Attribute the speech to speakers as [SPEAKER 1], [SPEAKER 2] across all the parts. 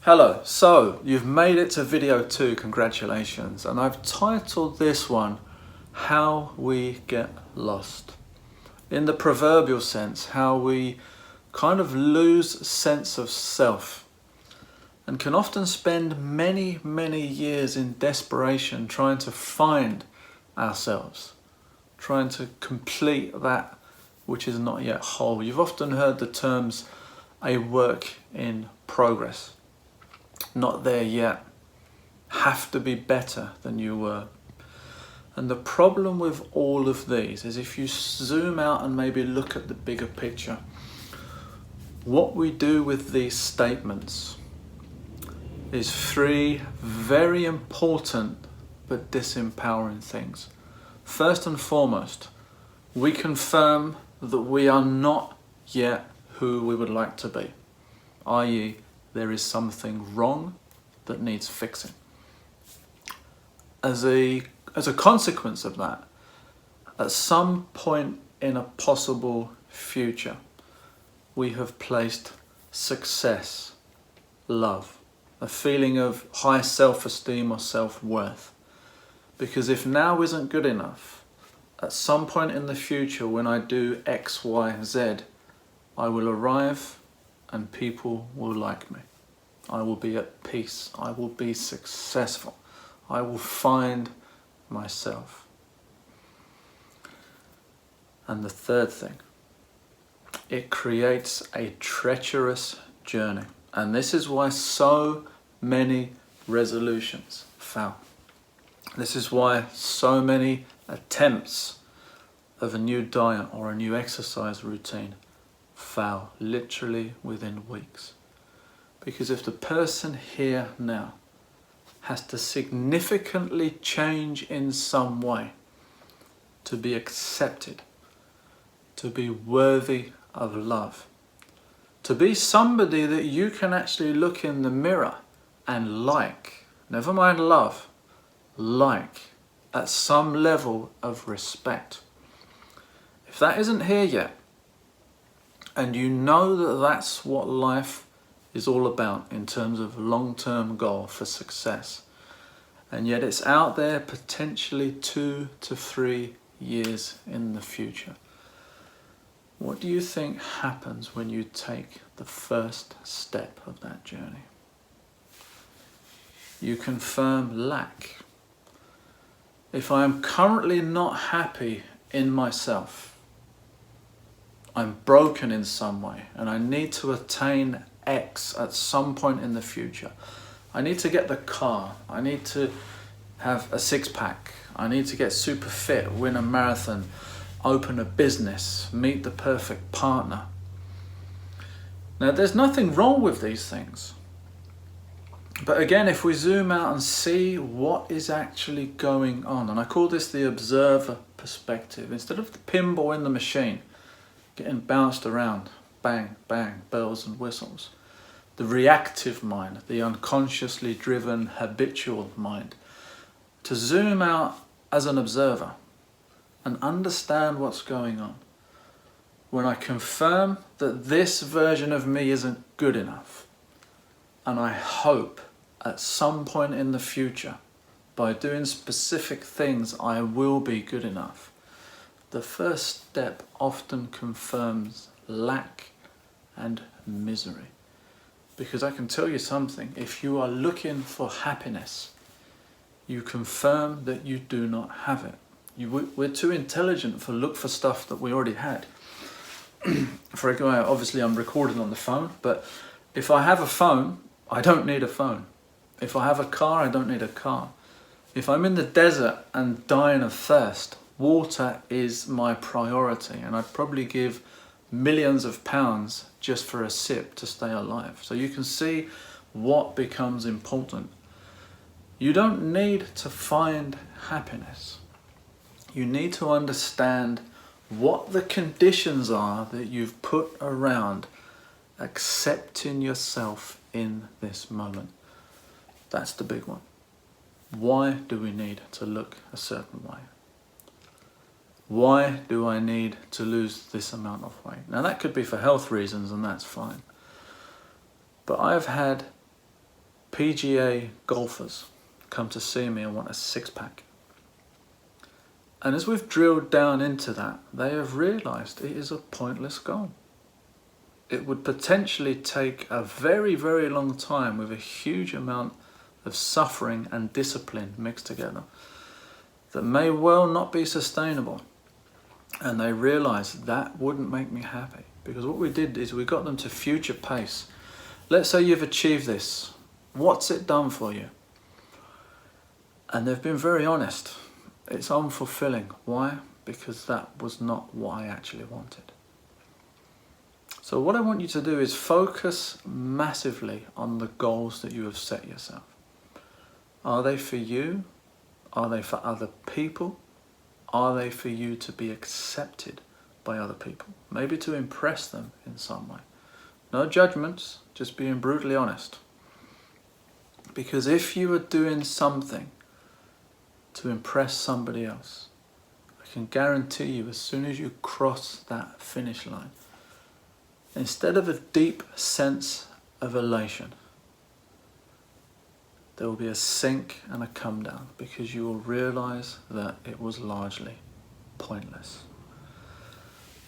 [SPEAKER 1] Hello, so you've made it to video 2, congratulations, and I've titled this one, How We Get Lost. In the proverbial sense, how we kind of lose sense of self and can often spend many years in desperation trying to find ourselves, trying to complete that which is not yet whole. You've often heard the terms, a work in progress. Not there yet, have to be better than you were. And the problem with all of these is if you zoom out and maybe look at the bigger picture, what we do with these statements is 3 very important but disempowering things. First and foremost, we confirm that we are not yet who we would like to be, i.e., there is something wrong that needs fixing. As a consequence of that, at some point in a possible future, we have placed success, love, a feeling of high self-esteem or self-worth. Because if now isn't good enough, at some point in the future when I do X, Y, Z, I will arrive and people will like me. I will be at peace. I will be successful. I will find myself. And the third thing, it creates a treacherous journey. And this is why so many resolutions fail. This is why so many attempts of a new diet or a new exercise routine fail literally within weeks. Because if the person here now has to significantly change in some way to be accepted, to be worthy of love, to be somebody that you can actually look in the mirror and like, never mind love, like at some level of respect. If that isn't here yet, and you know that that's what life is all about in terms of long-term goal for success, and yet it's out there potentially 2 to 3 years in the future, what do you think happens when you take the first step of that journey? You confirm lack. If I am currently not happy in myself, I'm broken in some way and I need to attain X at some point in the future. I need to get the car, I need to have a 6-pack, I need to get super fit, win a marathon, open a business, meet the perfect partner. Now there's nothing wrong with these things. But again, if we zoom out and see what is actually going on, and I call this the observer perspective, instead of the pinball in the machine, getting bounced around, bang, bang, bells and whistles. The reactive mind, the unconsciously driven habitual mind. To zoom out as an observer and understand what's going on. When I confirm that this version of me isn't good enough, and I hope at some point in the future, by doing specific things, I will be good enough. The first step often confirms lack and misery. Because I can tell you something, if you are looking for happiness, you confirm that you do not have it. We're too intelligent to look for stuff that we already had. For example, obviously I'm recording on the phone, but if I have a phone, I don't need a phone. If I have a car, I don't need a car. If I'm in the desert and dying of thirst, water is my priority, and I'd probably give millions of pounds just for a sip to stay alive. So you can see what becomes important. You don't need to find happiness. You need to understand what the conditions are that you've put around accepting yourself in this moment. That's the big one. Why do we need to look a certain way? Why do I need to lose this amount of weight? Now that could be for health reasons and that's fine. But I've had PGA golfers come to see me and want a six-pack. And as we've drilled down into that, they have realised it is a pointless goal. It would potentially take a very, very long time with a huge amount of suffering and discipline mixed together that may well not be sustainable. And they realised that wouldn't make me happy, because what we did is we got them to future pace. Let's say you've achieved this. What's it done for you? And they've been very honest. It's unfulfilling. Why? Because that was not what I actually wanted. So what I want you to do is focus massively on the goals that you have set yourself. Are they for you? Are they for other people? Are they for you to be accepted by other people? Maybe to impress them in some way. No judgments, just being brutally honest. Because if you are doing something to impress somebody else, I can guarantee you as soon as you cross that finish line, instead of a deep sense of elation, there will be a sink and a come down, because you will realise that it was largely pointless.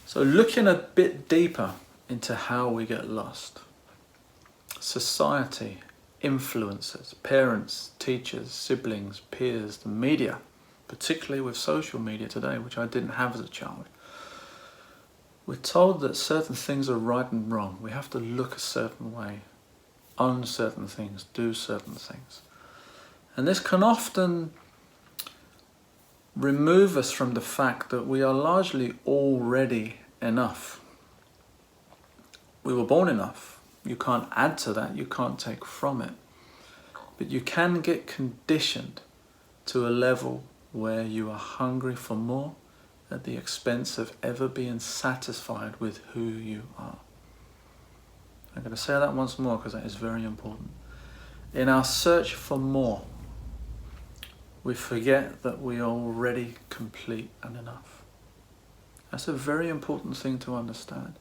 [SPEAKER 1] So looking a bit deeper into how we get lost. Society, influencers, parents, teachers, siblings, peers, the media, particularly with social media today, which I didn't have as a child. We're told that certain things are right and wrong. We have to look a certain way, own certain things, do certain things. And this can often remove us from the fact that we are largely already enough. We were born enough. You can't add to that, you can't take from it. But you can get conditioned to a level where you are hungry for more at the expense of ever being satisfied with who you are. I'm going to say that once more because that is very important. In our search for more, we forget that we are already complete and enough. That's a very important thing to understand.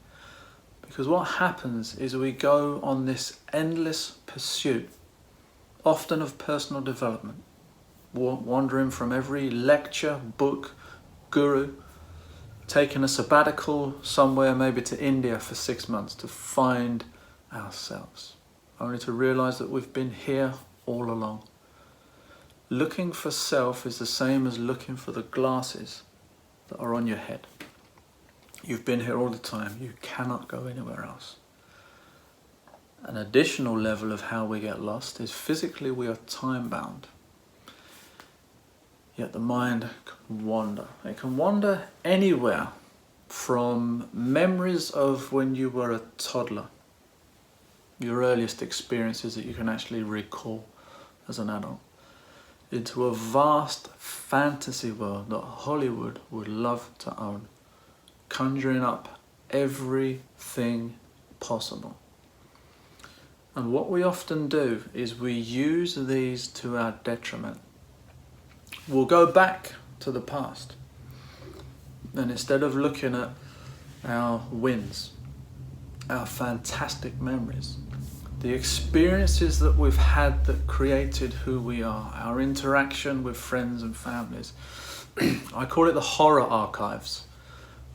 [SPEAKER 1] Because what happens is we go on this endless pursuit, often of personal development, wandering from every lecture, book, guru, taking a sabbatical somewhere, maybe to India for 6 months to find ourselves, only to realise that we've been here all along. Looking for self is the same as looking for the glasses that are on your head. You've been here all the time. You cannot go anywhere else. An additional level of how we get lost is physically we are time bound. Yet the mind can wander. It can wander anywhere from memories of when you were a toddler, your earliest experiences that you can actually recall as an adult, into a vast fantasy world that Hollywood would love to own, conjuring up everything possible. And what we often do is we use these to our detriment. We'll go back to the past, and instead of looking at our wins, our fantastic memories, the experiences that we've had that created who we are, our interaction with friends and families, I call it the horror archives.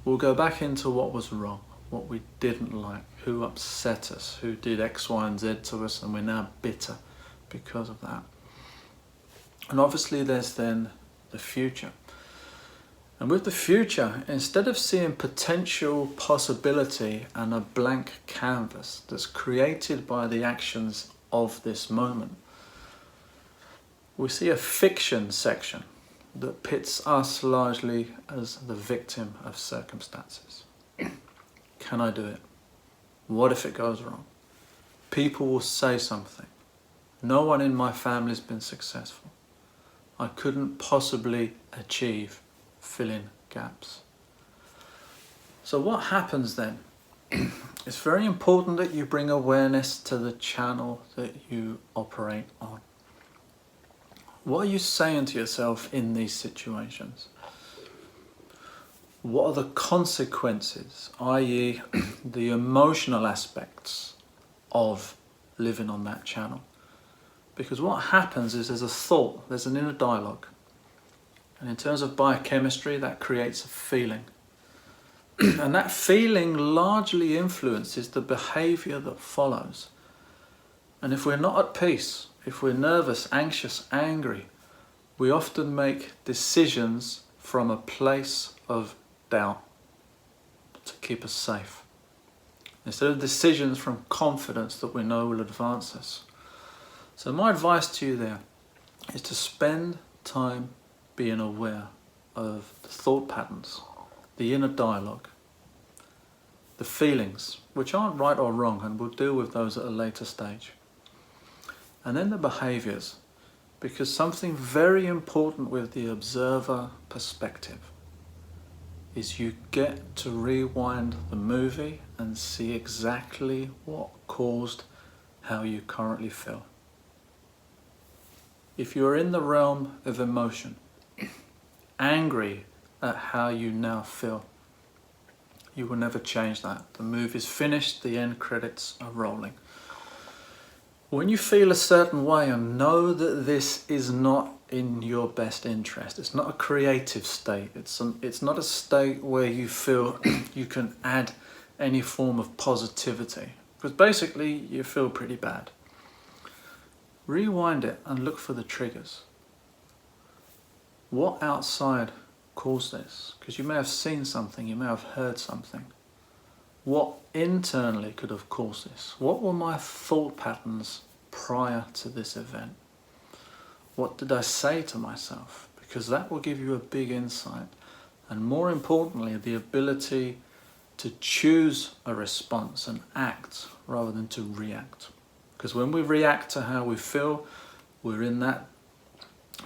[SPEAKER 1] We'll go back into what was wrong, what we didn't like, who upset us, who did X, Y, and Z to us, and we're now bitter because of that. And obviously there's then the future. And with the future, instead of seeing potential possibility and a blank canvas that's created by the actions of this moment, we see a fiction section that pits us largely as the victim of circumstances. Can I do it? What if it goes wrong? People will say something. No one in my family's been successful. I couldn't possibly achieve, fill in gaps. So what happens then? It's very important that you bring awareness to the channel that you operate on. What are you saying to yourself in these situations? What are the consequences, i.e. the emotional aspects of living on that channel? Because what happens is there's a thought, there's an inner dialogue. And in terms of biochemistry, that creates a feeling. And that feeling largely influences the behaviour that follows. And if we're not at peace, if we're nervous, anxious, angry, we often make decisions from a place of doubt to keep us safe, instead of decisions from confidence that we know will advance us. So my advice to you there is to spend time being aware of the thought patterns, the inner dialogue, the feelings, which aren't right or wrong, and we'll deal with those at a later stage. And then the behaviours, because something very important with the observer perspective is you get to rewind the movie and see exactly what caused how you currently feel. If you're in the realm of emotion, angry at how you now feel, you will never change that. The movie's finished, the end credits are rolling. When you feel a certain way, and know that this is not in your best interest, it's not a creative state, it's not a state where you feel you can add any form of positivity, because basically you feel pretty bad. Rewind it and look for the triggers. What outside caused this? Because you may have seen something, you may have heard something. What internally could have caused this? What were my thought patterns prior to this event? What did I say to myself? Because that will give you a big insight. And more importantly, the ability to choose a response and act rather than to react. Because when we react to how we feel, we're in that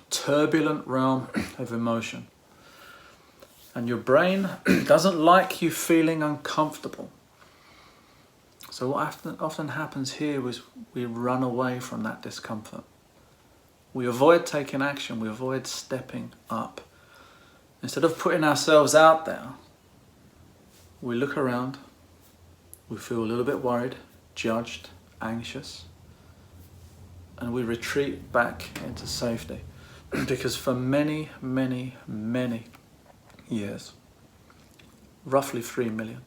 [SPEAKER 1] turbulent realm of emotion. And your brain doesn't like you feeling uncomfortable. So what often happens here is we run away from that discomfort. We avoid taking action, we avoid stepping up. Instead of putting ourselves out there, we look around, we feel a little bit worried, judged, anxious, and we retreat back into safety. Because for many, many, many years, roughly 3 million,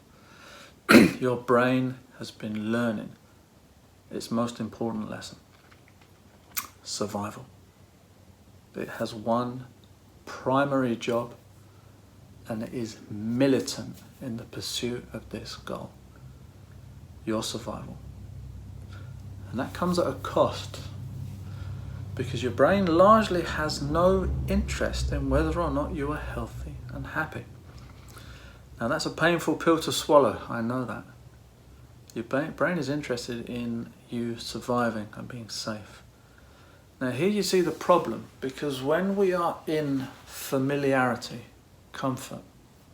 [SPEAKER 1] your brain has been learning its most important lesson: survival. It has one primary job, and it is militant in the pursuit of this goal: your survival. And that comes at a cost, because your brain largely has no interest in whether or not you are healthy and happy. Now that's a painful pill to swallow, I know that. Your brain is interested in you surviving and being safe. Now here you see the problem, because when we are in familiarity, comfort,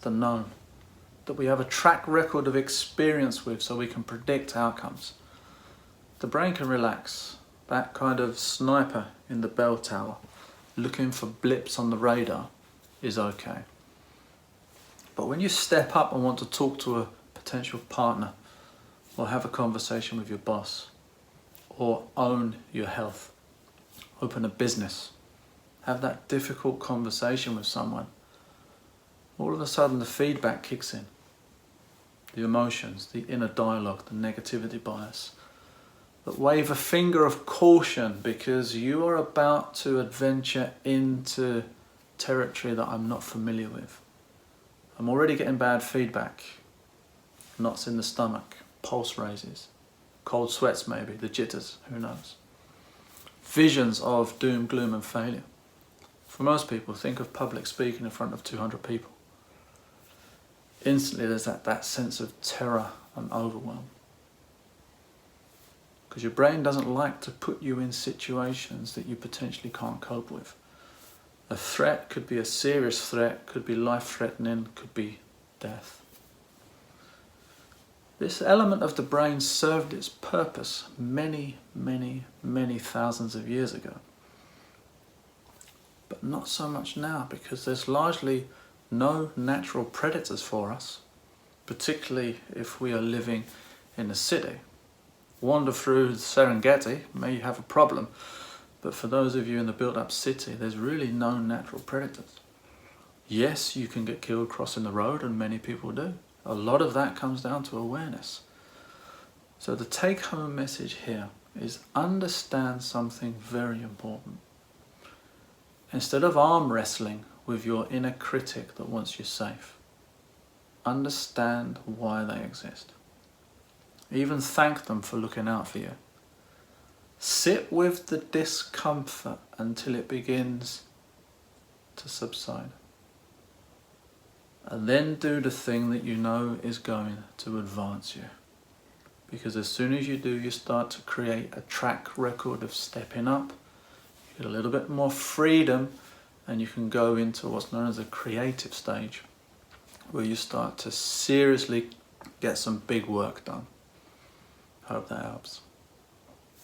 [SPEAKER 1] the known, that we have a track record of experience with so we can predict outcomes, the brain can relax. That kind of sniper in the bell tower looking for blips on the radar is okay. But when you step up and want to talk to a potential partner, or have a conversation with your boss, or own your health, open a business, have that difficult conversation with someone, all of a sudden the feedback kicks in. The emotions, the inner dialogue, the negativity bias, that wave a finger of caution, because you are about to adventure into territory that I'm not familiar with. I'm already getting bad feedback, knots in the stomach, pulse raises, cold sweats maybe, the jitters, who knows. Visions of doom, gloom and failure. For most people, think of public speaking in front of 200 people. Instantly there's that sense of terror and overwhelm. Because your brain doesn't like to put you in situations that you potentially can't cope with. A threat could be a serious threat, could be life-threatening, could be death. This element of the brain served its purpose many, many, many thousands of years ago. But not so much now, because there's largely no natural predators for us, particularly if we are living in a city. Wander through Serengeti, may have a problem, But for those of you in the built-up city, there's really no natural predators. Yes, you can get killed crossing the road, and many people do. A lot of that comes down to awareness. So the take-home message here is understand something very important. Instead of arm wrestling with your inner critic that wants you safe, understand why they exist. Even thank them for looking out for you. Sit with the discomfort until it begins to subside. And then do the thing that you know is going to advance you. Because as soon as you do, you start to create a track record of stepping up. You get a little bit more freedom, and you can go into what's known as a creative stage, where you start to seriously get some big work done. Hope that helps.